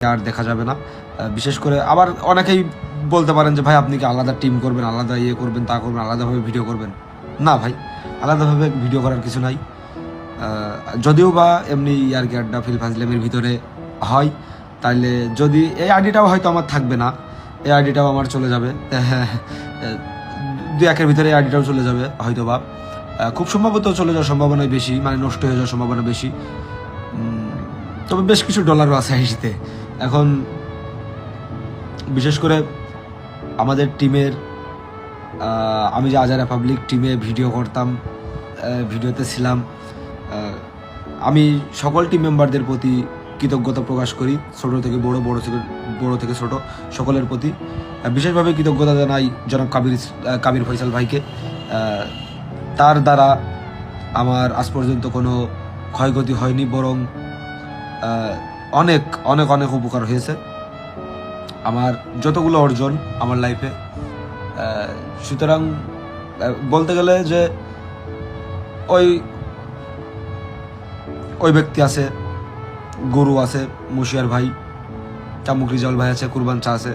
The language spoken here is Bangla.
আর দেখা যাবে না। বিশেষ করে আবার অনেকেই বলতে পারেন যে ভাই আপনি কি আলাদা টিম করবেন, আলাদা ইয়ে করবেন, তা করবেন, আলাদাভাবে ভিডিও করবেন। না ভাই, আলাদাভাবে ভিডিও করার কিছু নাই। যদিও বা এমনি ইয়ার্কি আড্ডা ফিল ফাজলামের ভিতরে হয়, তাইলে যদি এই আইডিটাও হয়তো আমার থাকবে না, এই আইডিটাও আমার চলে যাবে। দু একের ভিতরে এই আইডিটাও চলে যাবে হয়তো বা, খুব সম্ভবত চলে যাওয়ার সম্ভাবনা বেশি, মানে নষ্ট হয়ে যাওয়ার সম্ভাবনা বেশি। তবে বেশ কিছু ডলারও আছে আইডিতে। এখন বিশেষ করে আমাদের টিমের, আমি যে আজারা পাবলিক টিমে ভিডিও করতাম, ভিডিওতে ছিলাম, আমি সকল টিম মেম্বারদের প্রতি কৃতজ্ঞতা প্রকাশ করি, ছোট থেকে বড়, বড় থেকে ছোট সকলের প্রতি। বিশেষভাবে কৃতজ্ঞতা জানাই জনাব কাবির ফয়সাল ভাইকে। তার দ্বারা আমার আজ পর্যন্ত কোনো ক্ষয়ক্ষতি হয়নি, বরং অনেক অনেক অনেক উপকার হয়েছে আমার যতগুলো অর্জন আমার লাইফে। সুতরাং বলতে গেলে যে ওই ব্যক্তি আছে, গরু আছে, মুশিয়ার ভাই, চামুক রিজাউল ভাই আছে, কুরবান চা আছে,